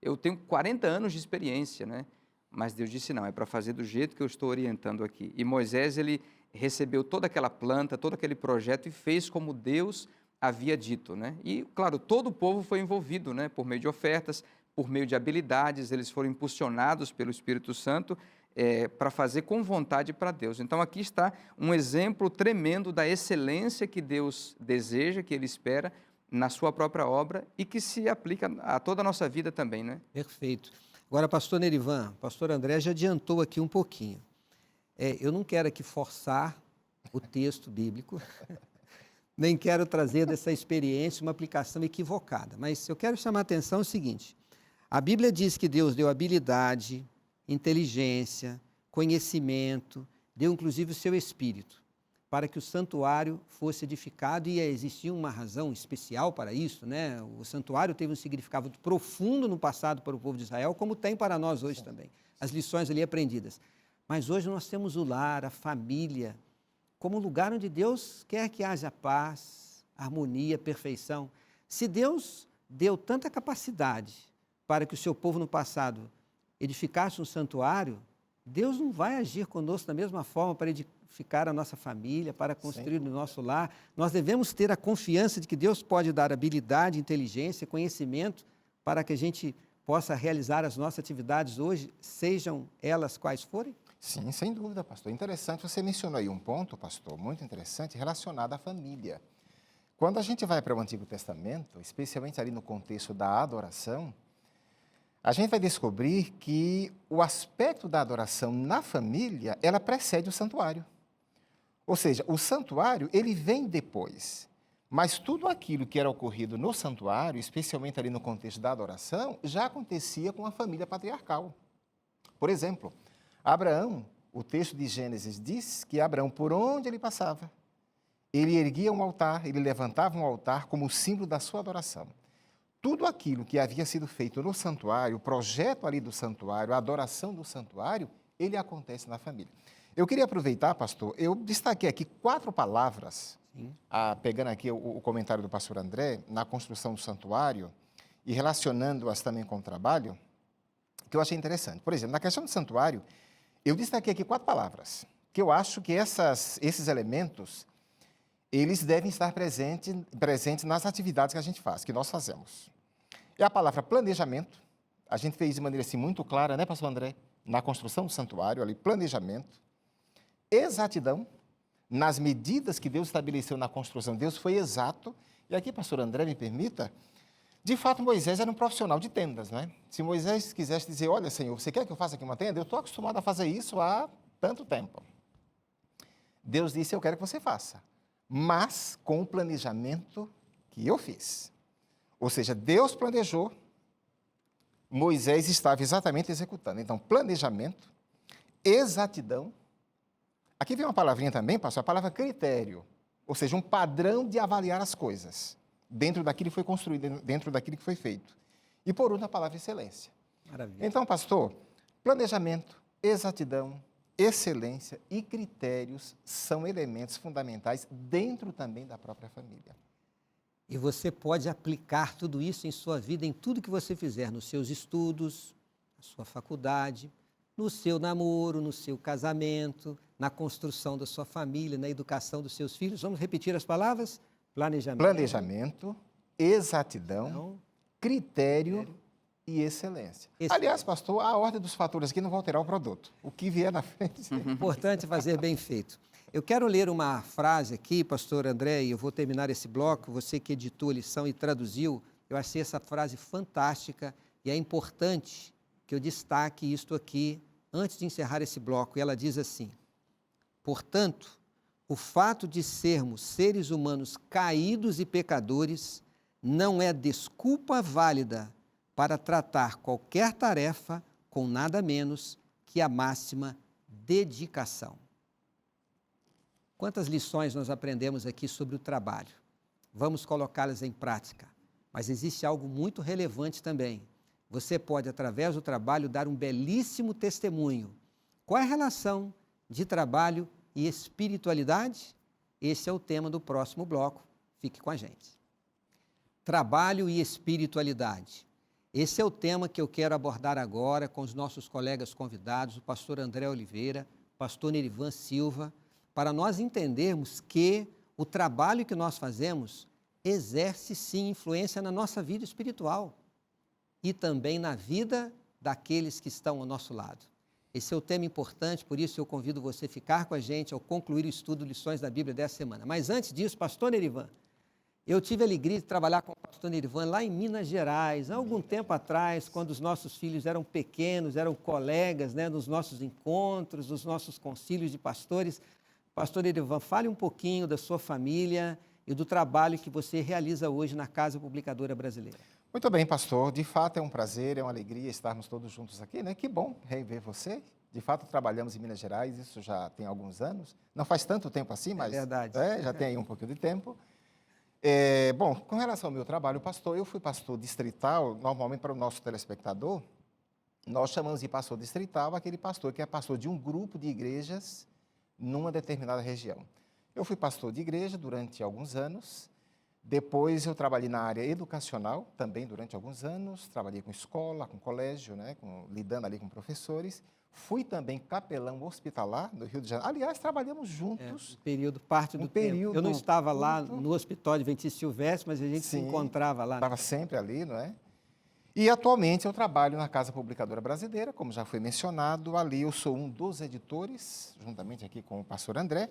eu tenho 40 anos de experiência, né? Mas Deus disse, não, é para fazer do jeito que eu estou orientando aqui. E Moisés, ele recebeu toda aquela planta, todo aquele projeto e fez como Deus havia dito, né? E, claro, todo o povo foi envolvido, né? Por meio de ofertas, por meio de habilidades, eles foram impulsionados pelo Espírito Santo para fazer com vontade para Deus. Então, aqui está um exemplo tremendo da excelência que Deus deseja, que Ele espera na sua própria obra e que se aplica a toda a nossa vida também, né? Perfeito. Agora, pastor Nerivan, pastor André já adiantou aqui um pouquinho. Eu não quero aqui forçar o texto bíblico, nem quero trazer dessa experiência uma aplicação equivocada, mas eu quero chamar a atenção o seguinte: a Bíblia diz que Deus deu habilidade, inteligência, conhecimento, deu inclusive o seu Espírito, para que o santuário fosse edificado, e existia uma razão especial para isso, né? O santuário teve um significado profundo no passado para o povo de Israel, como tem para nós hoje também, as lições ali aprendidas. Mas hoje nós temos o lar, a família, como um lugar onde Deus quer que haja paz, harmonia, perfeição. Se Deus deu tanta capacidade para que o seu povo no passado edificasse um santuário, Deus não vai agir conosco da mesma forma para edificar a nossa família, para construir o nosso lar. Nós devemos ter a confiança de que Deus pode dar habilidade, inteligência, conhecimento para que a gente possa realizar as nossas atividades hoje, sejam elas quais forem? Sim, sem dúvida, pastor. Interessante, você mencionou aí um ponto, pastor, muito interessante, relacionado à família. Quando a gente vai para o Antigo Testamento, especialmente ali no contexto da adoração, a gente vai descobrir que o aspecto da adoração na família, ela precede o santuário. Ou seja, o santuário, ele vem depois. Mas tudo aquilo que era ocorrido no santuário, especialmente ali no contexto da adoração, já acontecia com a família patriarcal. Por exemplo, Abraão, o texto de Gênesis diz que Abraão, por onde ele passava, ele erguia um altar, ele levantava um altar como símbolo da sua adoração. Tudo aquilo que havia sido feito no santuário, o projeto ali do santuário, a adoração do santuário, ele acontece na família. Eu queria aproveitar, pastor, eu destaquei aqui 4 palavras, pegando aqui o comentário do pastor André, na construção do santuário e relacionando-as também com o trabalho, que eu achei interessante. Por exemplo, na questão do santuário, eu destaquei aqui 4 palavras, que eu acho que esses elementos, eles devem estar presentes nas atividades que a gente faz, que nós fazemos. É a palavra planejamento, a gente fez de maneira assim muito clara, né, pastor André? Na construção do santuário, ali, planejamento. Exatidão, nas medidas que Deus estabeleceu na construção, Deus foi exato. E aqui, pastor André, me permita, de fato, Moisés era um profissional de tendas, né? Se Moisés quisesse dizer, olha, Senhor, você quer que eu faça aqui uma tenda? Eu estou acostumado a fazer isso há tanto tempo. Deus disse, eu quero que você faça, mas com o planejamento que eu fiz. Ou seja, Deus planejou, Moisés estava exatamente executando. Então, planejamento, exatidão. Aqui vem uma palavrinha também, pastor, a palavra critério, ou seja, um padrão de avaliar as coisas, dentro daquilo que foi construído, dentro daquilo que foi feito. E por último, a palavra excelência. Maravilha. Então, pastor, planejamento, exatidão, excelência e critérios são elementos fundamentais dentro também da própria família. E você pode aplicar tudo isso em sua vida, em tudo que você fizer, nos seus estudos, na sua faculdade, no seu namoro, no seu casamento, na construção da sua família, na educação dos seus filhos. Vamos repetir as palavras? Planejamento, exatidão, critério e excelência. Aliás, pastor, a ordem dos fatores aqui não vai alterar o produto. O que vier na frente... Importante fazer bem feito. Eu quero ler uma frase aqui, pastor André, e eu vou terminar esse bloco. Você que editou a lição e traduziu, eu achei essa frase fantástica e é importante que eu destaque isto aqui antes de encerrar esse bloco. E ela diz assim: portanto, o fato de sermos seres humanos caídos e pecadores não é desculpa válida para tratar qualquer tarefa com nada menos que a máxima dedicação. Quantas lições nós aprendemos aqui sobre o trabalho? Vamos colocá-las em prática. Mas existe algo muito relevante também. Você pode, através do trabalho, dar um belíssimo testemunho. Qual é a relação de trabalho e espiritualidade? Esse é o tema do próximo bloco. Fique com a gente. Trabalho e espiritualidade. Esse é o tema que eu quero abordar agora com os nossos colegas convidados, o pastor André Oliveira, o pastor Nerivan Silva, para nós entendermos que o trabalho que nós fazemos exerce sim influência na nossa vida espiritual e também na vida daqueles que estão ao nosso lado. Esse é o tema importante, por isso eu convido você a ficar com a gente ao concluir o estudo Lições da Bíblia dessa semana. Mas antes disso, pastor Nerivan, eu tive a alegria de trabalhar com o pastor Nerivan lá em Minas Gerais, há algum tempo atrás, quando os nossos filhos eram pequenos, eram colegas, né, nos nossos encontros, nos nossos concílios de pastores. Pastor Nerivan, fale um pouquinho da sua família e do trabalho que você realiza hoje na Casa Publicadora Brasileira. Muito bem, pastor. De fato, é um prazer, é uma alegria estarmos todos juntos aqui, né? Que bom rever você. De fato, trabalhamos em Minas Gerais, isso já tem alguns anos. Não faz tanto tempo assim, mas verdade. Já tem aí um pouquinho de tempo. Bom, com relação ao meu trabalho, pastor, eu fui pastor distrital. Normalmente, para o nosso telespectador, nós chamamos de pastor distrital aquele pastor que é pastor de um grupo de igrejas numa determinada região. Eu fui pastor de igreja durante alguns anos. Depois eu trabalhei na área educacional, também durante alguns anos, trabalhei com escola, com colégio, né, lidando ali com professores. Fui também capelão hospitalar no Rio de Janeiro. Aliás, trabalhamos juntos. Parte do tempo. Eu não estava lá no Hospital Adventista Silvestre, mas a gente se encontrava lá. Estava sempre ali, não é? E atualmente eu trabalho na Casa Publicadora Brasileira, como já foi mencionado. Ali eu sou um dos editores, juntamente aqui com o pastor André.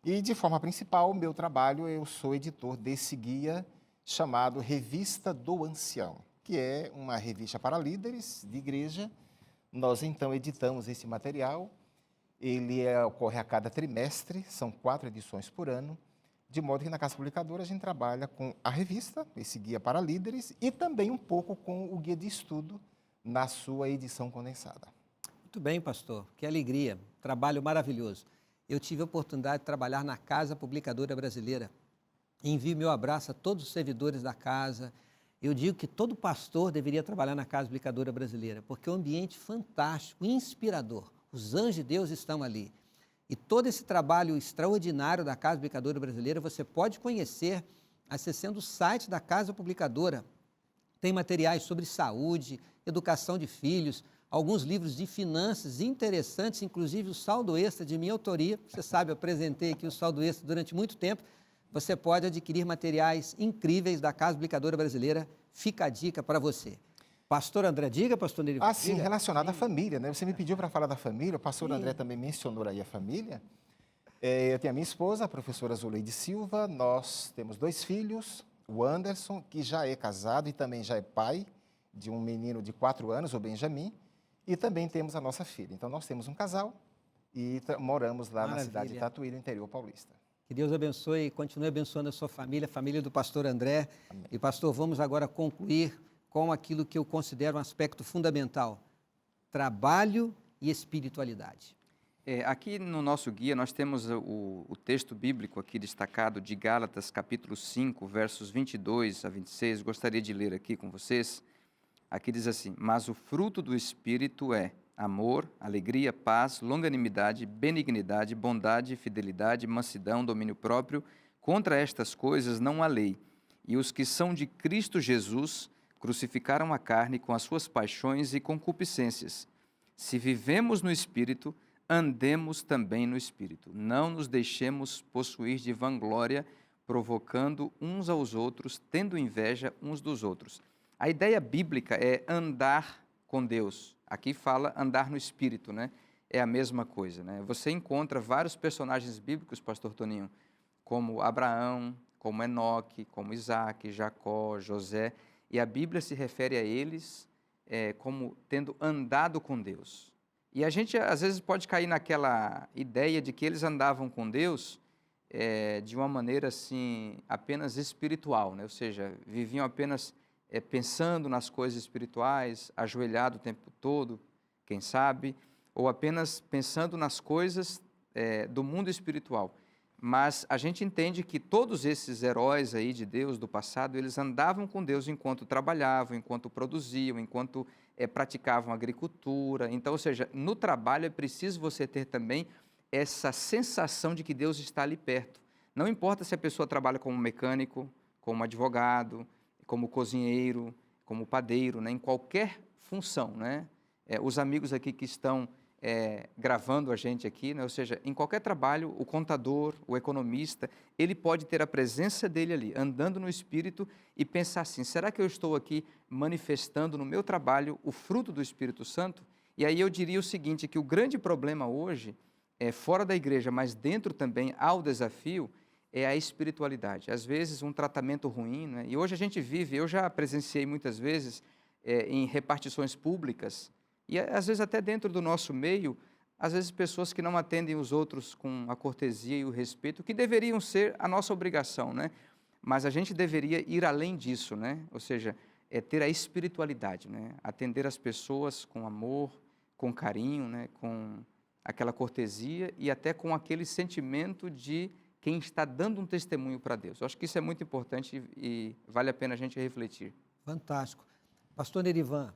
E, de forma principal, o meu trabalho, eu sou editor desse guia chamado Revista do Ancião, que é uma revista para líderes de igreja. Nós, então, editamos esse material. Ele ocorre a cada trimestre, são 4 edições por ano, de modo que na Casa Publicadora a gente trabalha com a revista, esse guia para líderes, e também um pouco com o guia de estudo na sua edição condensada. Muito bem, pastor. Que alegria. Trabalho maravilhoso. Eu tive a oportunidade de trabalhar na Casa Publicadora Brasileira. Envio meu abraço a todos os servidores da casa. Eu digo que todo pastor deveria trabalhar na Casa Publicadora Brasileira, porque é um ambiente fantástico, inspirador. Os anjos de Deus estão ali. E todo esse trabalho extraordinário da Casa Publicadora Brasileira você pode conhecer acessando o site da Casa Publicadora. Tem materiais sobre saúde, educação de filhos, alguns livros de finanças interessantes, inclusive o saldo extra de minha autoria. Você sabe, eu apresentei aqui o saldo extra durante muito tempo. Você pode adquirir materiais incríveis da Casa Publicadora Brasileira. Fica a dica para você. Pastor André, diga, pastor Nerivan. Sim, relacionado à família, né? Você me pediu para falar da família, o pastor André também mencionou aí a família. Eu tenho a minha esposa, a professora Zuleide Silva, nós temos 2 filhos, o Anderson, que já é casado e também já é pai de um menino de 4 anos, o Benjamin, e também temos a nossa filha. Então, nós temos um casal e moramos lá na cidade de Tatuí, no interior paulista. Que Deus abençoe e continue abençoando a sua família, a família do pastor André. Amém. E, pastor, vamos agora concluir com aquilo que eu considero um aspecto fundamental: trabalho e espiritualidade. Aqui no nosso guia nós temos o texto bíblico aqui destacado de Gálatas, capítulo 5, versos 22 a 26. Gostaria de ler aqui com vocês. Aqui diz assim: mas o fruto do Espírito é amor, alegria, paz, longanimidade, benignidade, bondade, fidelidade, mansidão, domínio próprio. Contra estas coisas não há lei. E os que são de Cristo Jesus crucificaram a carne com as suas paixões e concupiscências. Se vivemos no Espírito, andemos também no Espírito. Não nos deixemos possuir de vanglória, provocando uns aos outros, tendo inveja uns dos outros. A ideia bíblica é andar com Deus. Aqui fala andar no Espírito, né? É a mesma coisa, né? Você encontra vários personagens bíblicos, pastor Toninho, como Abraão, como Enoque, como Isaac, Jacó, José, e a Bíblia se refere a eles como tendo andado com Deus. E a gente, às vezes, pode cair naquela ideia de que eles andavam com Deus de uma maneira, assim, apenas espiritual, né? Ou seja, viviam apenas pensando nas coisas espirituais, ajoelhado o tempo todo, quem sabe, ou apenas pensando nas coisas do mundo espiritual. Mas a gente entende que todos esses heróis aí de Deus do passado, eles andavam com Deus enquanto trabalhavam, enquanto produziam, enquanto praticavam agricultura. Então, ou seja, no trabalho é preciso você ter também essa sensação de que Deus está ali perto. Não importa se a pessoa trabalha como mecânico, como advogado, como cozinheiro, como padeiro, né? Em qualquer função, né? Os amigos aqui que estão gravando a gente aqui, né? Ou seja, em qualquer trabalho, o contador, o economista, ele pode ter a presença dele ali, andando no Espírito e pensar assim, será que eu estou aqui manifestando no meu trabalho o fruto do Espírito Santo? E aí eu diria o seguinte, que o grande problema hoje, fora da igreja, mas dentro também há o desafio, é a espiritualidade. Às vezes um tratamento ruim, né? E hoje a gente vive, eu já presenciei muitas vezes em repartições públicas, e às vezes até dentro do nosso meio, às vezes pessoas que não atendem os outros com a cortesia e o respeito, que deveriam ser a nossa obrigação, né? Mas a gente deveria ir além disso, né? Ou seja, ter a espiritualidade, né? Atender as pessoas com amor, com carinho, né? Com aquela cortesia e até com aquele sentimento de quem está dando um testemunho para Deus. Eu acho que isso é muito importante e vale a pena a gente refletir. Fantástico. Pastor Nerivan,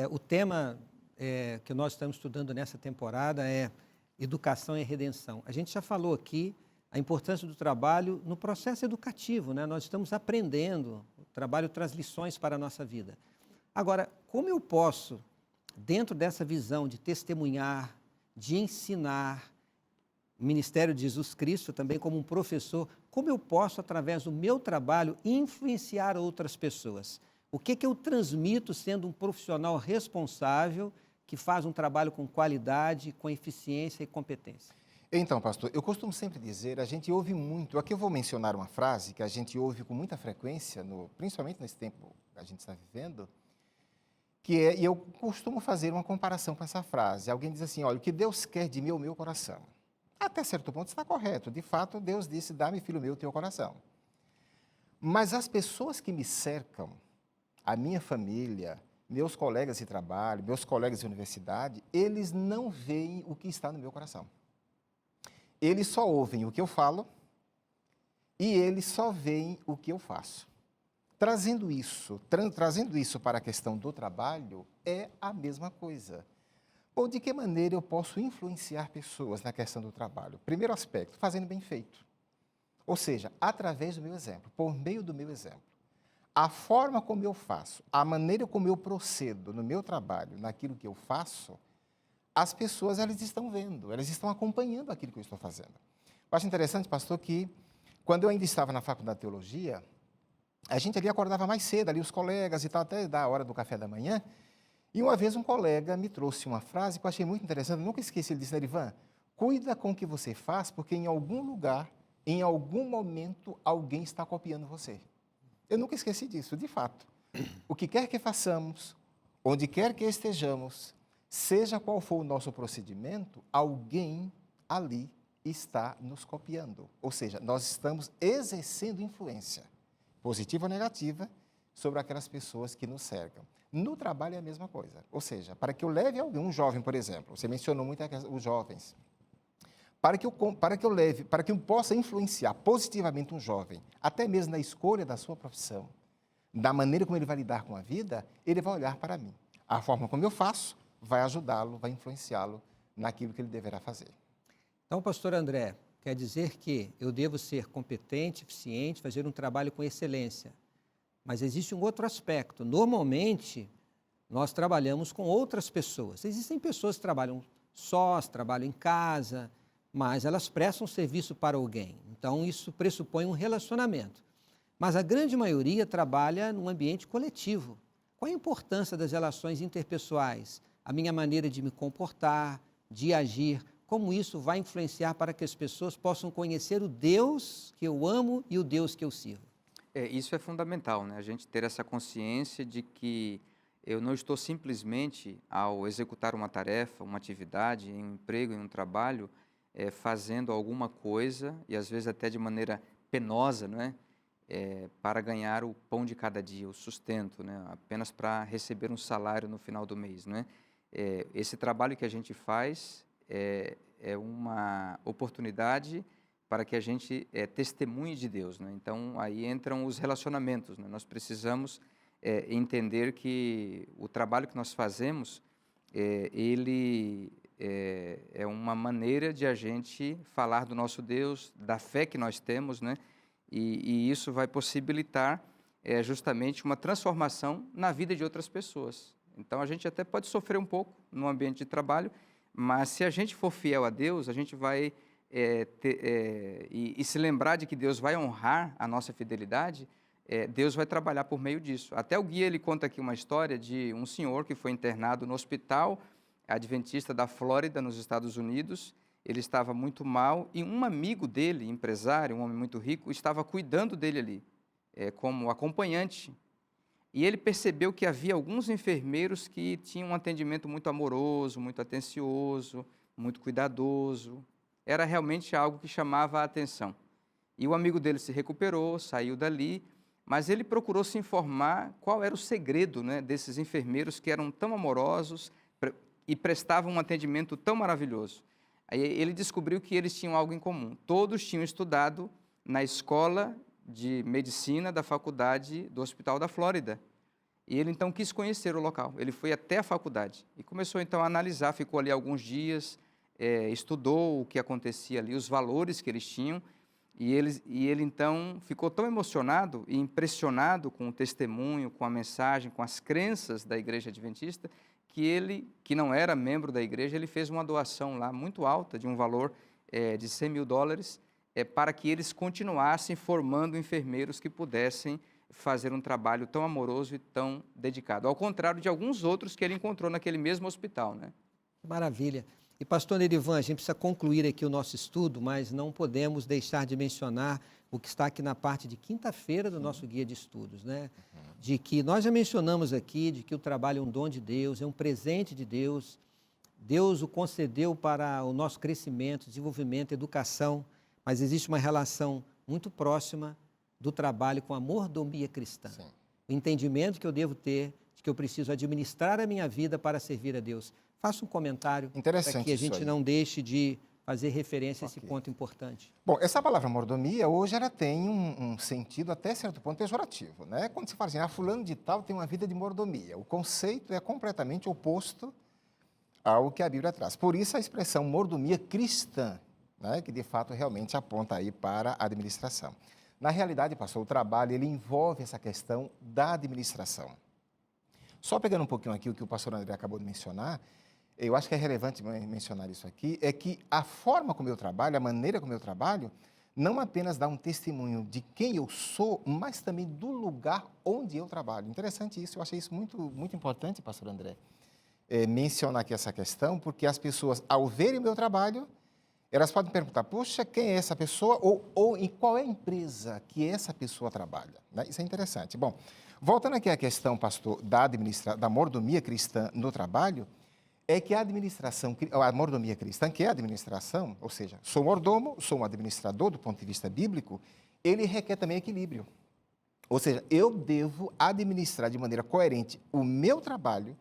o tema que nós estamos estudando nessa temporada é Educação e Redenção. A gente já falou aqui a importância do trabalho no processo educativo, né? Nós estamos aprendendo, o trabalho traz lições para a nossa vida. Agora, como eu posso, dentro dessa visão de testemunhar, de ensinar, o ministério de Jesus Cristo também como um professor, como eu posso, através do meu trabalho, influenciar outras pessoas? O que eu transmito sendo um profissional responsável que faz um trabalho com qualidade, com eficiência e competência? Então, pastor, eu costumo sempre dizer, a gente ouve muito, aqui eu vou mencionar uma frase que a gente ouve com muita frequência, principalmente nesse tempo que a gente está vivendo, e eu costumo fazer uma comparação com essa frase. Alguém diz assim, olha, o que Deus quer de mim é o meu coração. Até certo ponto está correto, de fato Deus disse, dá-me, filho meu, o teu coração. Mas as pessoas que me cercam, a minha família, meus colegas de trabalho, meus colegas de universidade, eles não veem o que está no meu coração. Eles só ouvem o que eu falo e eles só veem o que eu faço. Trazendo isso para a questão do trabalho, é a mesma coisa. Ou de que maneira eu posso influenciar pessoas na questão do trabalho? Primeiro aspecto, fazendo bem feito. Ou seja, através do meu exemplo, por meio do meu exemplo. A forma como eu faço, a maneira como eu procedo no meu trabalho, naquilo que eu faço, as pessoas elas estão vendo, elas estão acompanhando aquilo que eu estou fazendo. Eu acho interessante, pastor, que quando eu ainda estava na faculdade de teologia, a gente ali acordava mais cedo, ali os colegas e tal, até da hora do café da manhã, e uma vez um colega me trouxe uma frase que eu achei muito interessante, eu nunca esqueci, ele disse, Nerivan, cuida com o que você faz, porque em algum lugar, em algum momento, alguém está copiando você. Eu nunca esqueci disso, de fato. O que quer que façamos, onde quer que estejamos, seja qual for o nosso procedimento, alguém ali está nos copiando. Ou seja, nós estamos exercendo influência, positiva ou negativa, sobre aquelas pessoas que nos cercam. No trabalho é a mesma coisa. Ou seja, para que eu leve alguém, um jovem, por exemplo, você mencionou muito os jovens, para que eu possa influenciar positivamente um jovem, até mesmo na escolha da sua profissão, da maneira como ele vai lidar com a vida, ele vai olhar para mim. A forma como eu faço vai ajudá-lo, vai influenciá-lo naquilo que ele deverá fazer. Então, pastor André, quer dizer que eu devo ser competente, eficiente, fazer um trabalho com excelência. Mas existe um outro aspecto. Normalmente, nós trabalhamos com outras pessoas. Existem pessoas que trabalham sós, trabalham em casa, mas elas prestam serviço para alguém. Então, isso pressupõe um relacionamento. Mas a grande maioria trabalha num ambiente coletivo. Qual a importância das relações interpessoais? A minha maneira de me comportar, de agir, como isso vai influenciar para que as pessoas possam conhecer o Deus que eu amo e o Deus que eu sirvo? Isso é fundamental, né? A gente ter essa consciência de que eu não estou simplesmente, ao executar uma tarefa, uma atividade, em um emprego, em um trabalho, fazendo alguma coisa, e às vezes até de maneira penosa, não é? Para ganhar o pão de cada dia, o sustento, né? Apenas para receber um salário no final do mês, não é? Esse trabalho que a gente faz é uma oportunidade para que a gente testemunhe de Deus, né? Então, aí entram os relacionamentos, né? Nós precisamos entender que o trabalho que nós fazemos, ele é uma maneira de a gente falar do nosso Deus, da fé que nós temos, né? E isso vai possibilitar justamente uma transformação na vida de outras pessoas. Então, a gente até pode sofrer um pouco no ambiente de trabalho, Mas se a gente for fiel a Deus, a gente vai se lembrar de que Deus vai honrar a nossa fidelidade, Deus vai trabalhar por meio disso. Até o guia ele conta aqui uma história de um senhor que foi internado no hospital adventista da Flórida, nos Estados Unidos. Ele estava muito mal e um amigo dele, empresário, um homem muito rico, estava cuidando dele ali, como acompanhante. E ele percebeu que havia alguns enfermeiros que tinham um atendimento muito amoroso, muito atencioso, muito cuidadoso. Era realmente algo que chamava a atenção. E o amigo dele se recuperou, saiu dali, mas ele procurou se informar qual era o segredo, né, desses enfermeiros que eram tão amorosos e prestavam um atendimento tão maravilhoso. Aí ele descobriu que eles tinham algo em comum. Todos tinham estudado na escola de medicina da faculdade do Hospital da Flórida. E ele então quis conhecer o local. Ele foi até a faculdade e começou então a analisar, ficou ali alguns dias, estudou o que acontecia ali, os valores que eles tinham, e ele então ficou tão emocionado e impressionado com o testemunho, com a mensagem, com as crenças da Igreja Adventista, que ele, que não era membro da igreja, ele fez uma doação lá muito alta, de um valor de $100 mil, para que eles continuassem formando enfermeiros que pudessem fazer um trabalho tão amoroso e tão dedicado, ao contrário de alguns outros que ele encontrou naquele mesmo hospital, né? Maravilha. E, pastor Nerivan, a gente precisa concluir aqui o nosso estudo, mas não podemos deixar de mencionar o que está aqui na parte de quinta-feira do nosso guia de estudos, né? De que nós já mencionamos aqui, de que o trabalho é um dom de Deus, é um presente de Deus. Deus o concedeu para o nosso crescimento, desenvolvimento, educação, mas existe uma relação muito próxima do trabalho com a mordomia cristã. Sim. O entendimento que eu devo ter de que eu preciso administrar a minha vida para servir a Deus. Faça um comentário para que a gente não deixe de fazer referência a esse ponto importante. Bom, essa palavra mordomia, hoje, ela tem um sentido até certo ponto pejorativo, né? Quando se fala assim, fulano de tal tem uma vida de mordomia. O conceito é completamente oposto ao que a Bíblia traz. Por isso a expressão mordomia cristã, né? Que de fato realmente aponta aí para a administração. Na realidade, pastor, o trabalho, ele envolve essa questão da administração. Só pegando um pouquinho aqui o que o pastor André acabou de mencionar, eu acho que é relevante mencionar isso aqui, é que a forma como eu trabalho, a maneira como eu trabalho, não apenas dá um testemunho de quem eu sou, mas também do lugar onde eu trabalho. Interessante isso, eu achei isso muito, muito importante, pastor André, mencionar aqui essa questão, porque as pessoas, ao verem o meu trabalho, elas podem perguntar, puxa, quem é essa pessoa ou em qual é a empresa que essa pessoa trabalha, né? Isso é interessante. Bom, voltando aqui à questão, pastor, da mordomia cristã no trabalho, é que a mordomia cristã, que é a administração, ou seja, sou mordomo, sou um administrador do ponto de vista bíblico, ele requer também equilíbrio. Ou seja, eu devo administrar de maneira coerente o meu trabalho,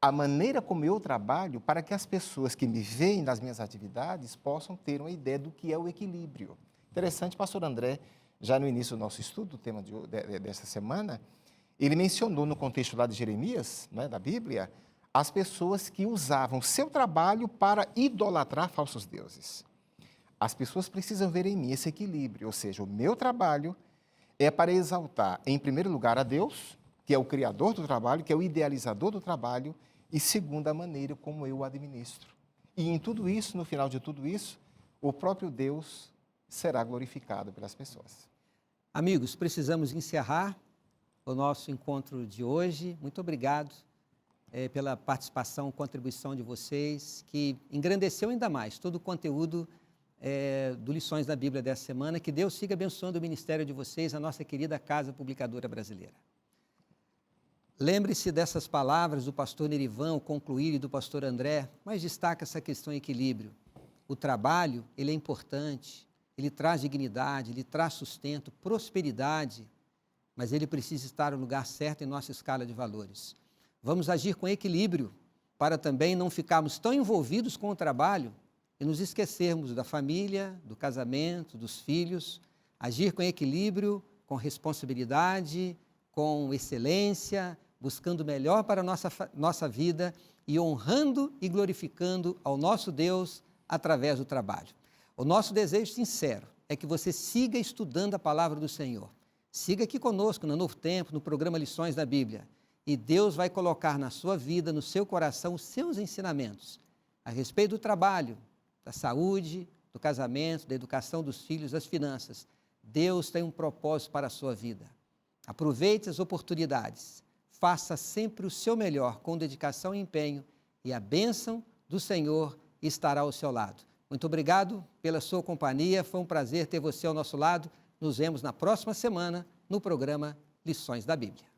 a maneira como eu trabalho, para que as pessoas que me veem nas minhas atividades possam ter uma ideia do que é o equilíbrio. Interessante, pastor André, já no início do nosso estudo, o tema dessa semana, ele mencionou no contexto lá de Jeremias, né, da Bíblia, as pessoas que usavam seu trabalho para idolatrar falsos deuses. As pessoas precisam ver em mim esse equilíbrio, ou seja, o meu trabalho é para exaltar, em primeiro lugar, a Deus, que é o criador do trabalho, que é o idealizador do trabalho, e segundo, a maneira como eu o administro. E em tudo isso, no final de tudo isso, o próprio Deus será glorificado pelas pessoas. Amigos, precisamos encerrar o nosso encontro de hoje. Muito obrigado pela participação, contribuição de vocês, que engrandeceu ainda mais todo o conteúdo do Lições da Bíblia dessa semana. Que Deus siga abençoando o ministério de vocês, a nossa querida Casa Publicadora Brasileira. Lembre-se dessas palavras do pastor Nerivan, o concluir, e do pastor André, mas destaca essa questão de equilíbrio. O trabalho, ele é importante, ele traz dignidade, ele traz sustento, prosperidade, mas ele precisa estar no lugar certo em nossa escala de valores. Vamos agir com equilíbrio para também não ficarmos tão envolvidos com o trabalho e nos esquecermos da família, do casamento, dos filhos. Agir com equilíbrio, com responsabilidade, com excelência, buscando o melhor para a nossa vida e honrando e glorificando ao nosso Deus através do trabalho. O nosso desejo sincero é que você siga estudando a palavra do Senhor. Siga aqui conosco no Novo Tempo, no programa Lições da Bíblia. E Deus vai colocar na sua vida, no seu coração, os seus ensinamentos. a respeito do trabalho, da saúde, do casamento, da educação dos filhos, das finanças. Deus tem um propósito para a sua vida. Aproveite as oportunidades. Faça sempre o seu melhor com dedicação e empenho e a bênção do Senhor estará ao seu lado. Muito obrigado pela sua companhia. Foi um prazer ter você ao nosso lado. Nos vemos na próxima semana no programa Lições da Bíblia.